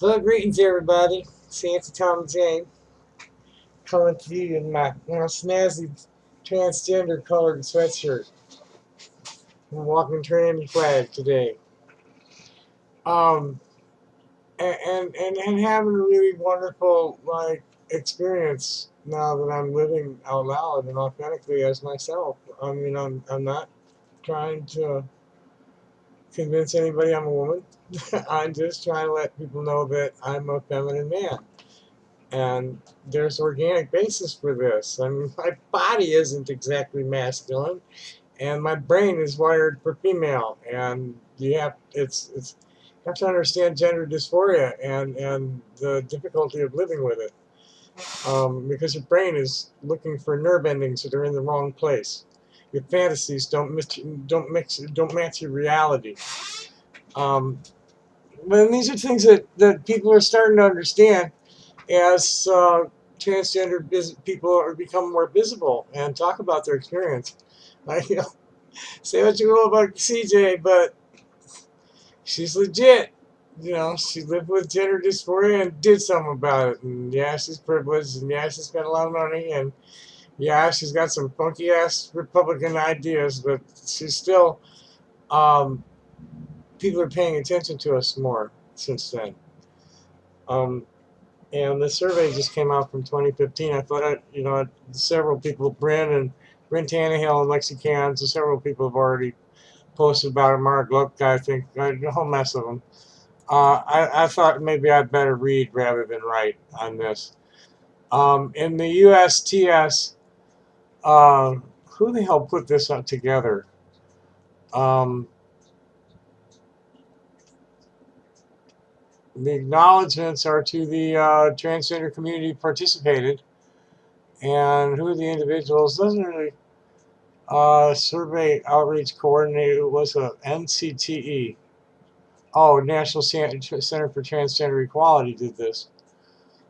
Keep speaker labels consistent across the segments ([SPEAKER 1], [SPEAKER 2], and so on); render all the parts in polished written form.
[SPEAKER 1] Well, greetings, everybody. Fancy Tom Jane coming to you in my snazzy transgender colored sweatshirt. I'm walking tranny flag today. Um, and having a really wonderful experience now that I'm living out loud and authentically as myself. I mean, I'm not trying to convince anybody I'm a woman. I'm just trying to let people know that I'm a feminine man. And there's organic basis for this. I mean, my body isn't exactly masculine, and my brain is wired for female. And you have to understand gender dysphoria and the difficulty of living with it, because your brain is looking for nerve endings that are in the wrong place. Your fantasies don't match your reality. Um, but these are things that people are starting to understand as transgender people are become more visible and talk about their experience. Like, say what you will about CJ, but she's legit. She lived with gender dysphoria and did something about it. And yeah, she's privileged, and yeah, she spent a lot of money, and yeah, she's got some funky ass Republican ideas, but she's still. Um, People are paying attention to us more since then. Um, And the survey just came out from 2015. I thought, several people, Brent Tannehill and Lexi Cans, and several people have already posted about it. Mark Lupka, I think, a whole mess of them. I thought maybe I'd better read rather than write on this. In the USTS, who the hell put this together? Um, the acknowledgments are to the transgender community participated, and who are the individuals doesn't really. Survey outreach coordinator was a NCTE. Oh, National Center for Transgender Equality did this.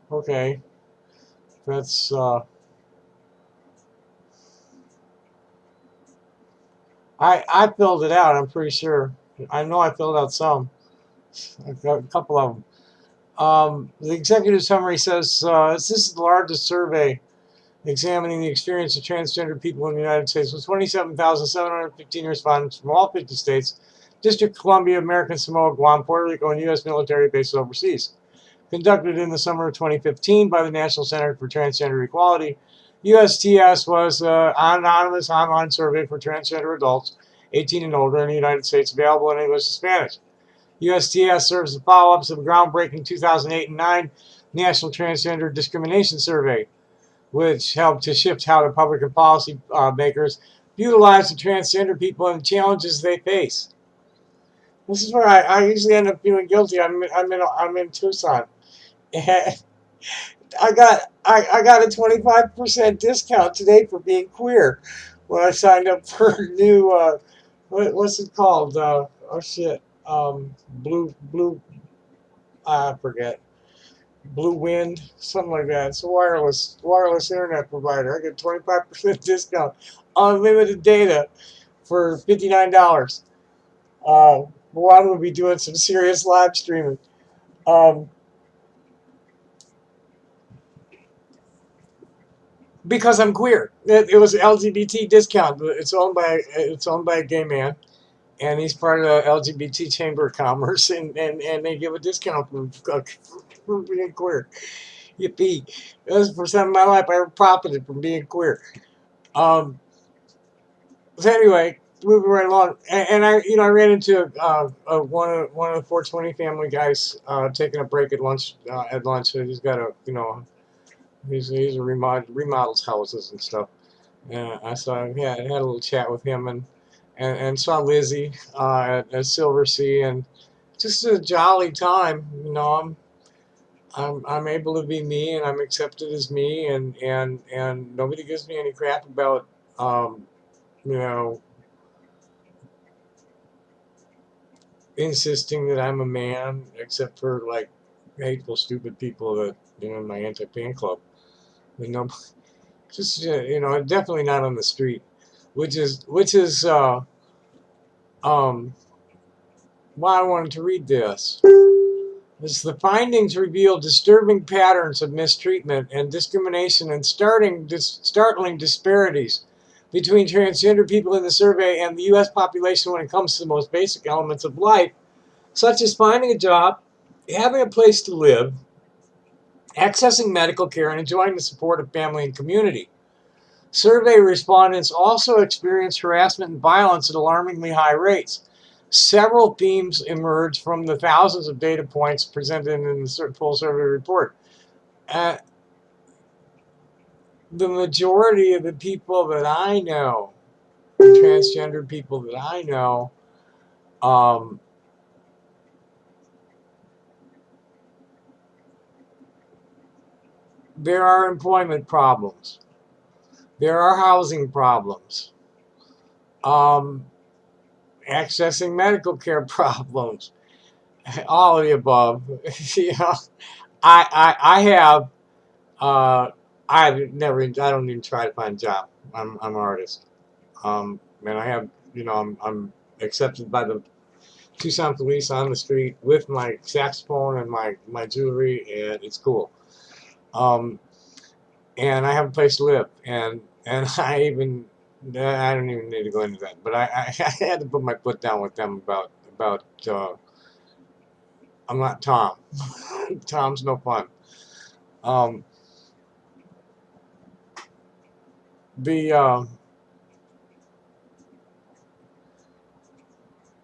[SPEAKER 1] Okay, that's I filled it out. I'm pretty sure. I know I filled out some. I've got a couple of them. The executive summary says this is the largest survey examining the experience of transgender people in the United States with 27,715 respondents from all 50 states, District of Columbia, American Samoa, Guam, Puerto Rico, and U.S. military bases overseas. Conducted in the summer of 2015 by the National Center for Transgender Equality, USTS was an anonymous online survey for transgender adults 18 and older in the United States, available in English and Spanish. USTS serves as follow-ups of the groundbreaking 2008 and 9 National Transgender Discrimination Survey, which helped to shift how the public and policy makers utilize the transgender people and the challenges they face. This is where I usually end up feeling guilty. I'm in Tucson. And I got a 25% discount today for being queer when I signed up for a new what's it called? Oh shit. Blue I forget. Blue Wind, something like that. It's a wireless internet provider. I get 25% discount, unlimited data for $59. Juan will be doing some serious live streaming. Um, because I'm queer. It was an LGBT discount. It's owned by a gay man, and he's part of the LGBT Chamber of Commerce, and they give a discount for being queer. Yippee! That was the first time in my life I ever profited from being queer. Um, so anyway, moving right along, and I ran into one of the 420 family guys taking a break at lunch. So he's got he's a remodels houses and stuff. And I saw him, yeah, I had a little chat with him and saw Lizzie at Silver Sea, and just a jolly time. I'm able to be me, and I'm accepted as me, and nobody gives me any crap about you know insisting that I'm a man, except for like hateful, stupid people that in my anti-fan club. You know, just definitely not on the street, which is um why I wanted to read this. As the findings reveal disturbing patterns of mistreatment and discrimination and startling disparities between transgender people in the survey and the U.S. population when it comes to the most basic elements of life, such as finding a job, having a place to live, accessing medical care, and enjoying the support of family and community. Survey respondents also experienced harassment and violence at alarmingly high rates. Several themes emerged from the thousands of data points presented in the full survey report. The majority of the people that I know, transgender people that I know, there are employment problems. There are housing problems. Accessing medical care problems. All of the above. You know, I have I don't even try to find a job. I'm an artist. And I have, I'm accepted by the Tucson police on the street with my saxophone and my jewelry, and it's cool. And I have a place to live, and I don't even need to go into that, but I had to put my foot down with them about I'm not Tom. Tom's no fun.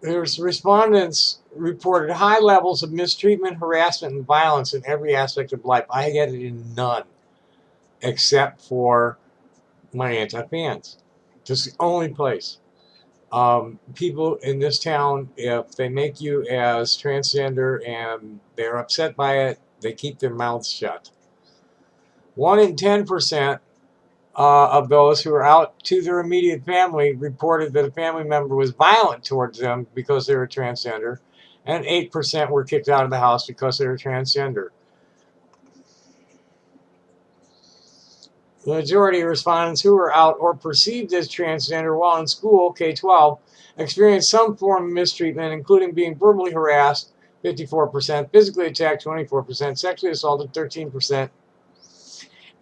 [SPEAKER 1] There's respondents reported high levels of mistreatment, harassment, and violence in every aspect of life. I get it in none, except for my anti-fans. Just the only place. People in this town, if they make you as transgender and they're upset by it, they keep their mouths shut. 1 in 10% of those who are out to their immediate family reported that a family member was violent towards them because they were transgender, and 8% were kicked out of the house because they were transgender. The majority of respondents who were out or perceived as transgender while in school, K-12, experienced some form of mistreatment, including being verbally harassed, 54%, physically attacked, 24%, sexually assaulted, 13%,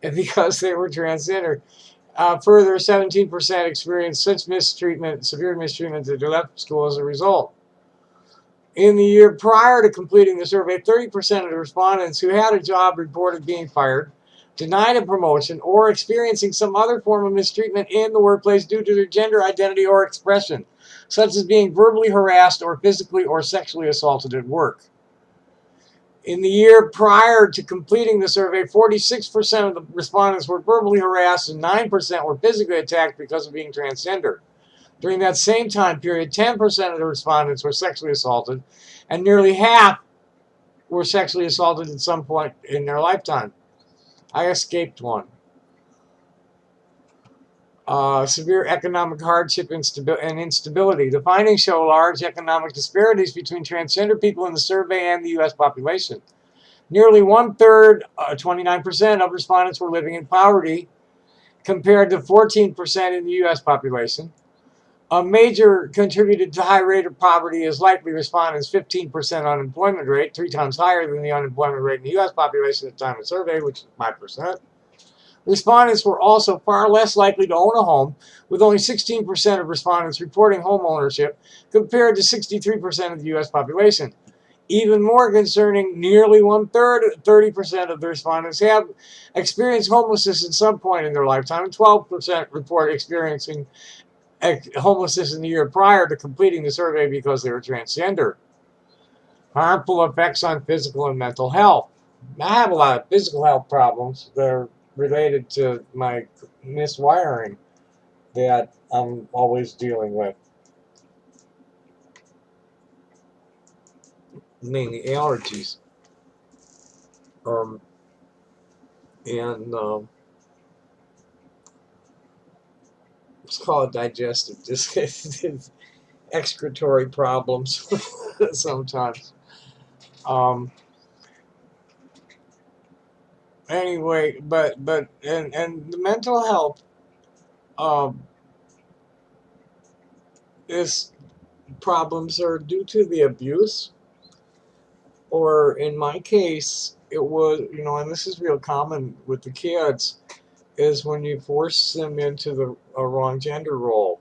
[SPEAKER 1] and because they were transgender. Further, 17% experienced such mistreatment, severe mistreatment, that they left school as a result. In the year prior to completing the survey, 30% of the respondents who had a job reported being fired, denied a promotion, or experiencing some other form of mistreatment in the workplace due to their gender identity or expression, such as being verbally harassed or physically or sexually assaulted at work. In the year prior to completing the survey, 46% of the respondents were verbally harassed and 9% were physically attacked because of being transgender. During that same time period, 10% of the respondents were sexually assaulted, and nearly half were sexually assaulted at some point in their lifetime. I escaped one. Severe economic hardship and instability. The findings show large economic disparities between transgender people in the survey and the U.S. population. Nearly 1/3, 29% of respondents were living in poverty, compared to 14% in the U.S. population. A major contributor to high rate of poverty is likely respondents' 15% unemployment rate, 3 times higher than the unemployment rate in the U.S. population at the time of survey, which is 5%. Respondents were also far less likely to own a home, with only 16% of respondents reporting home ownership, compared to 63% of the U.S. population. Even more concerning, nearly 1/3, 30% of the respondents have experienced homelessness at some point in their lifetime, and 12% report experiencing homelessness in the year prior to completing the survey because they were transgender. Harmful effects on physical and mental health. I have a lot of physical health problems that are related to my miswiring that I'm always dealing with. Mainly allergies. And let's call it digestive, just excretory problems sometimes. Anyway, but and the mental health is problems are due to the abuse Or in my case, it was, and this is real common with the kids, is when you force them into the a wrong gender role,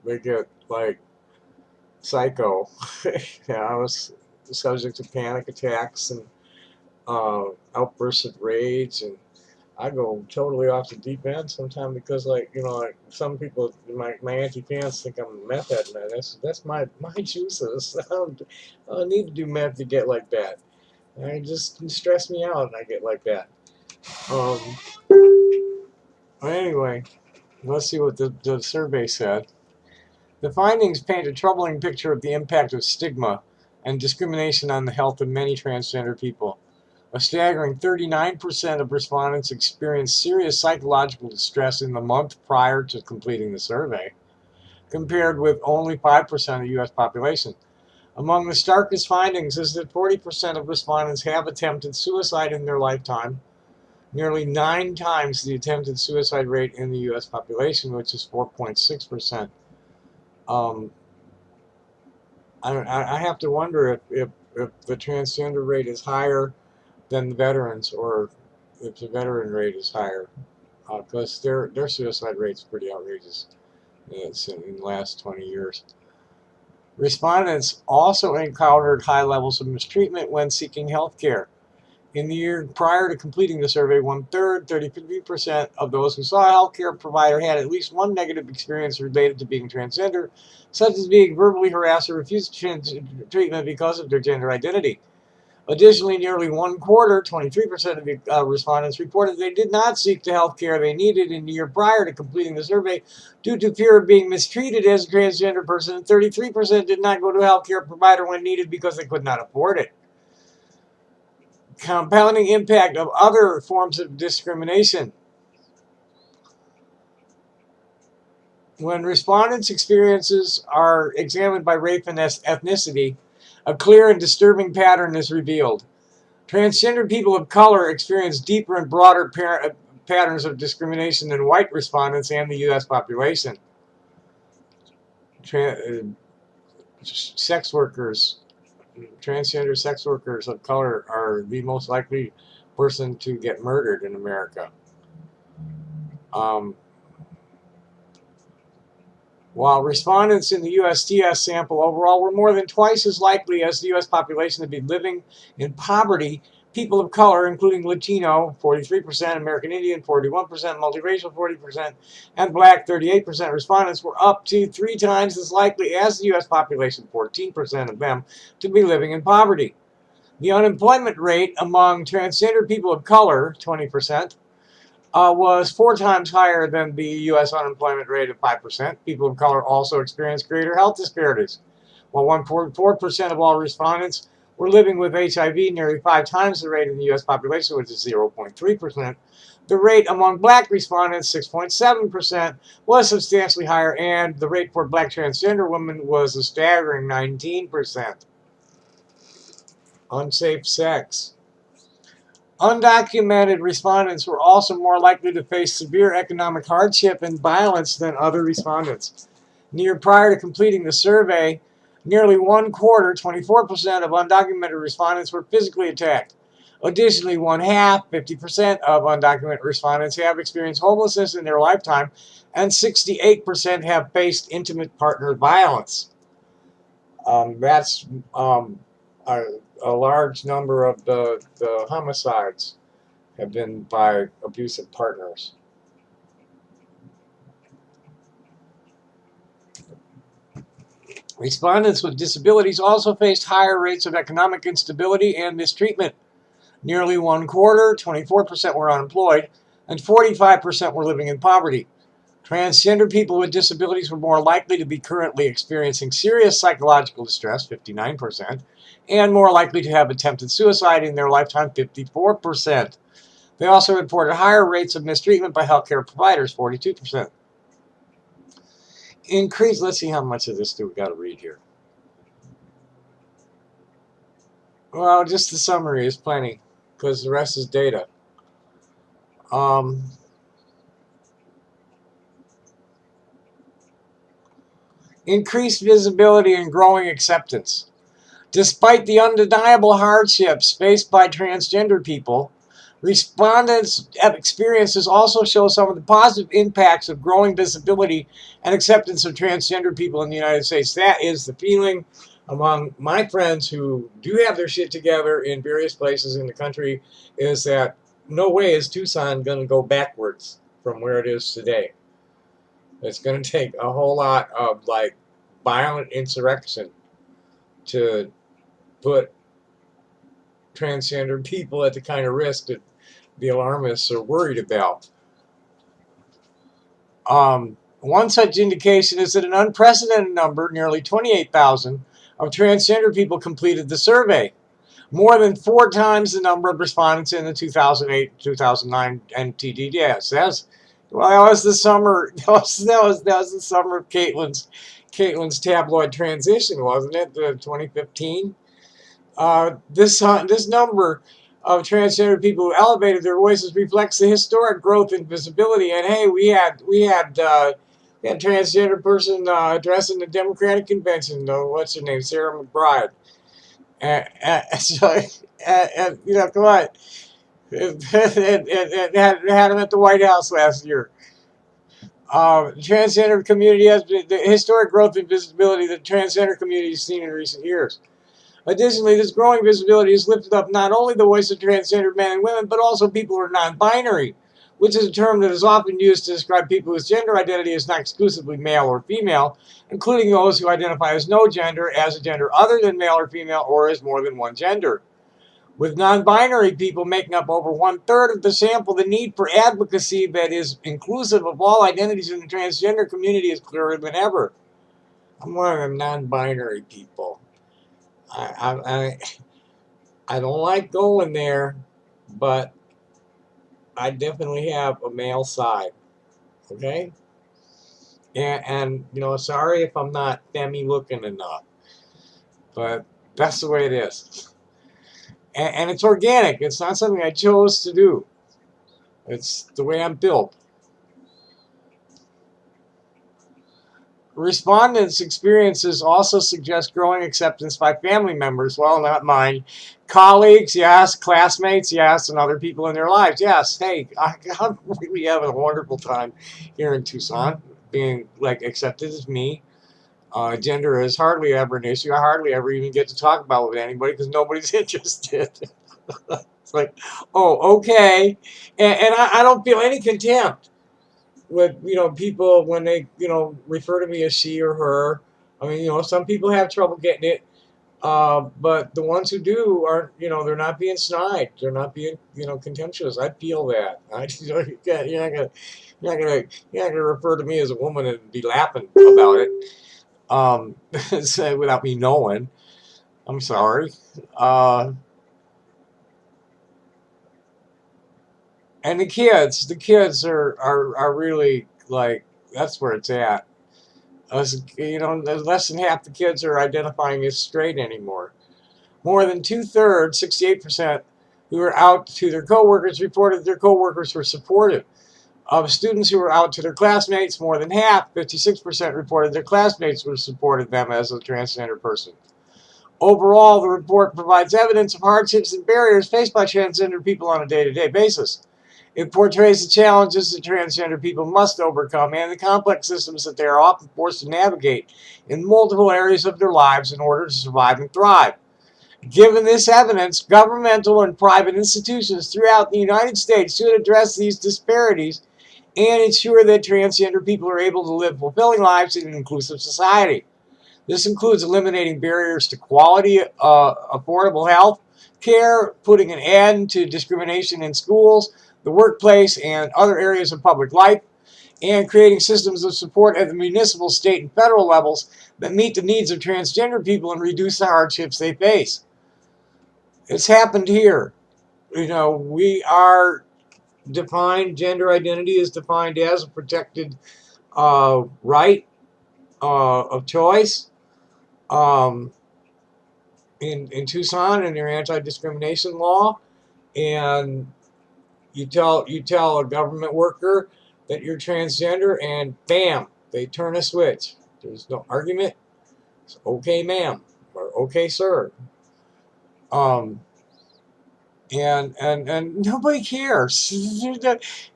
[SPEAKER 1] they get like psycho. Yeah, I was subject to panic attacks and outbursts of rage, and I go totally off the deep end sometimes because, like some people, my anti-fans think I'm a meth head, man. That's my juices. I don't need to do meth to get like that. I just stress me out, and I get like that. Um. Anyway, let's see what the survey said. The findings paint a troubling picture of the impact of stigma and discrimination on the health of many transgender people. A staggering 39% of respondents experienced serious psychological distress in the month prior to completing the survey, compared with only 5% of the U.S. population. Among the starkest findings is that 40% of respondents have attempted suicide in their lifetime, nearly 9 times the attempted suicide rate in the U.S. population, which is 4.6%. Um, I have to wonder if the transgender rate is higher than the veterans, or if the veteran rate is higher, because their suicide rate's pretty outrageous. It's in the last 20 years. Respondents also encountered high levels of mistreatment when seeking health care. In the year prior to completing the survey, 1/3, 33% of those who saw a healthcare provider had at least one negative experience related to being transgender, such as being verbally harassed or refused treatment because of their gender identity. Additionally, nearly 1/4, 23% of the respondents reported they did not seek the health care they needed in the year prior to completing the survey due to fear of being mistreated as a transgender person, and 33% did not go to a health care provider when needed because they could not afford it. Compounding impact of other forms of discrimination. When respondents' experiences are examined by race and ethnicity, a clear and disturbing pattern is revealed. Transgender people of color experience deeper and broader patterns of discrimination than white respondents and the U.S. population. Sex workers, transgender sex workers of color are the most likely person to get murdered in America. While respondents in the USDS sample overall were more than twice as likely as the U.S. population to be living in poverty, people of color, including Latino, 43%, American Indian, 41%, multiracial, 40%, and Black, 38% respondents were up to 3 times as likely as the U.S. population, 14% of them, to be living in poverty. The unemployment rate among transgender people of color, 20%, was 4 times higher than the U.S. unemployment rate of 5%. People of color also experienced greater health disparities. While 1.4% of all respondents were living with HIV, nearly 5 times the rate in the U.S. population, which is 0.3%. The rate among black respondents, 6.7%, was substantially higher, and the rate for black transgender women was a staggering 19%. Unsafe sex. Undocumented respondents were also more likely to face severe economic hardship and violence than other respondents. Prior to completing the survey, nearly 1/4, 24% of undocumented respondents were physically attacked. Additionally, 1/2, 50% of undocumented respondents have experienced homelessness in their lifetime, and 68% have faced intimate partner violence. That's a large number of the homicides have been by abusive partners. Respondents with disabilities also faced higher rates of economic instability and mistreatment. Nearly 1/4, 24%, were unemployed, and 45% were living in poverty. Transgender people with disabilities were more likely to be currently experiencing serious psychological distress, 59%, and more likely to have attempted suicide in their lifetime, 54%. They also reported higher rates of mistreatment by healthcare providers, 42%. Let's see how much of this do we got to read here. Well, just the summary is plenty, because the rest is data. Increased visibility and growing acceptance.
[SPEAKER 2] Despite the undeniable hardships faced by transgender people, respondents' experiences also show some of the positive impacts of growing visibility and acceptance of transgender people in the United States. That is the feeling among my friends who do have their shit together in various places in the country, is that no way is Tucson going to go backwards from where it is today. It's going to take a whole lot of like violent insurrection to put transgender people at the kind of risk that the alarmists are worried about. One such indication is that an unprecedented number, nearly 28,000, of transgender people completed the survey, more than 4 times the number of respondents in the 2008-2009 NTDS. That was the summer. That was the summer of Caitlyn's tabloid transition, wasn't it? The 2015. This number of transgender people who elevated their voices reflects the historic growth in visibility. And hey, we had a transgender person addressing the Democratic convention. What's her name? Sarah McBride. So, you know, come on. It had him at the White House last year. The transgender community has been the historic growth in visibility that the transgender community has seen in recent years. Additionally, this growing visibility has lifted up not only the voice of transgender men and women, but also people who are non-binary, which is a term that is often used to describe people whose gender identity is not exclusively male or female, including those who identify as no gender, as a gender other than male or female, or as more than one gender. With non-binary people making up over 1/3 of the sample, the need for advocacy that is inclusive of all identities in the transgender community is clearer than ever. I'm one of them non-binary people. I don't like going there, but I definitely have a male side, okay? And you know, sorry if I'm not femmy looking enough, but that's the way it is. And it's organic. It's not something I chose to do. It's the way I'm built. Respondents' experiences also suggest growing acceptance by family members, well, not mine, colleagues, yes, classmates, yes, and other people in their lives, yes. Hey, I'm really having a wonderful time here in Tucson, being like accepted as me. Gender is hardly ever an issue. I hardly ever even get to talk about it with anybody because nobody's interested. It's like, oh, okay, and I don't feel any contempt with, you know, people when they, you know, refer to me as she or her. I mean, you know, some people have trouble getting it, but the ones who do aren't, you know, they're not being snide, they're not being, you know, contemptuous. I feel that. You know, you're not gonna refer to me as a woman and be laughing about it, say, without me knowing. I'm sorry. And the kids are really like, that's where it's at. You know, less than half the kids are identifying as straight anymore. More than 2/3, 68%, who were out to their coworkers reported their coworkers were supportive. Of students who were out to their classmates, more than half, 56%, reported their classmates were supported them as a transgender person. Overall, the report provides evidence of hardships and barriers faced by transgender people on a day-to-day basis. It portrays the challenges that transgender people must overcome and the complex systems that they are often forced to navigate in multiple areas of their lives in order to survive and thrive. Given this evidence, governmental and private institutions throughout the United States should address these disparities and ensure that transgender people are able to live fulfilling lives in an inclusive society. This includes eliminating barriers to quality, affordable health care, putting an end to discrimination in schools, the workplace, and other areas of public life, and creating systems of support at the municipal, state, and federal levels that meet the needs of transgender people and reduce the hardships they face. It's happened here. You know, we are defined, gender identity is defined as a protected right of choice in Tucson in their anti-discrimination law. And you tell a government worker that you're transgender, and bam, they turn a switch. There's no argument. It's okay, ma'am, or Okay, sir. And nobody cares.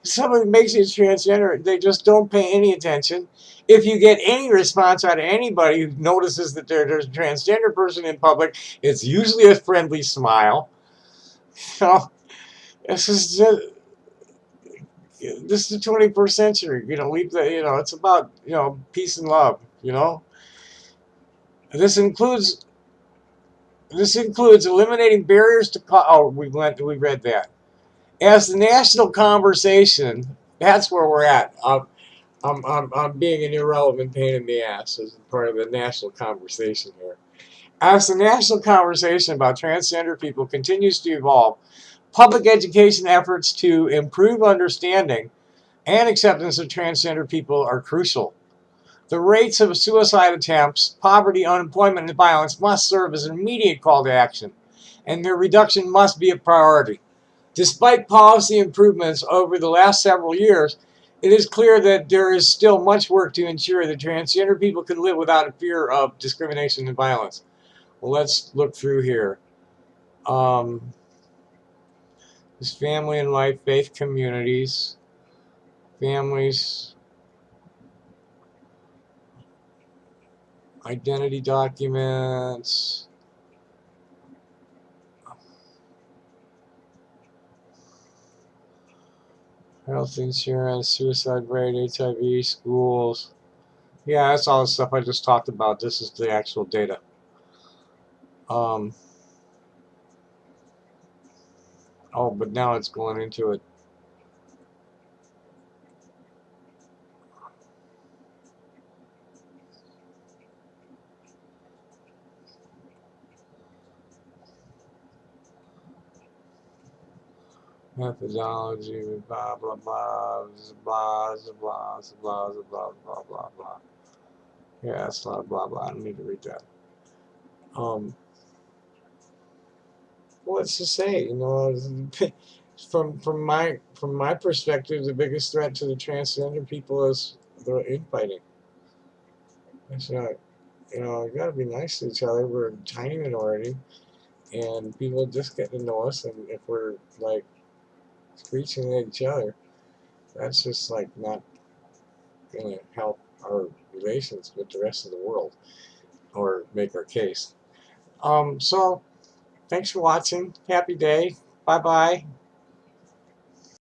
[SPEAKER 2] Somebody makes you transgender, they just don't pay any attention. If you get any response out of anybody who notices that there's a transgender person in public, it's usually a friendly smile. So this is just, this is the 21st century. Leave the it's about peace and love. This includes this includes eliminating barriers to we read that. As the national conversation, that's where we're at. I'm being an irrelevant pain in the ass as part of the national conversation here. As the national conversation about transgender people continues to evolve, public education efforts to improve understanding and acceptance of transgender people are crucial. The rates of suicide attempts, poverty, unemployment, and violence must serve as an immediate call to action, and their reduction must be a priority. Despite policy improvements over the last several years, it is clear that there is still much work to ensure that transgender people can live without a fear of discrimination and violence. Well, let's look through here. This family and life, faith communities, families, identity documents, health insurance, suicide rate, HIV, schools. Yeah, that's all the stuff I just talked about. This is the actual data. Oh, but now it's going into it. Methodology, blah blah blah, blah blah blah blah blah blah blah. Yeah, that's a lot of blah blah. I don't need to read that. What's to say? From my perspective, the biggest threat to the transgender people is the infighting. It's not, you gotta be nice to each other. We're a tiny minority, and people just get to know us, and if we're like screeching at each other, that's just like not gonna help our relations with the rest of the world or make our case. So thanks for watching. Happy day. Bye bye.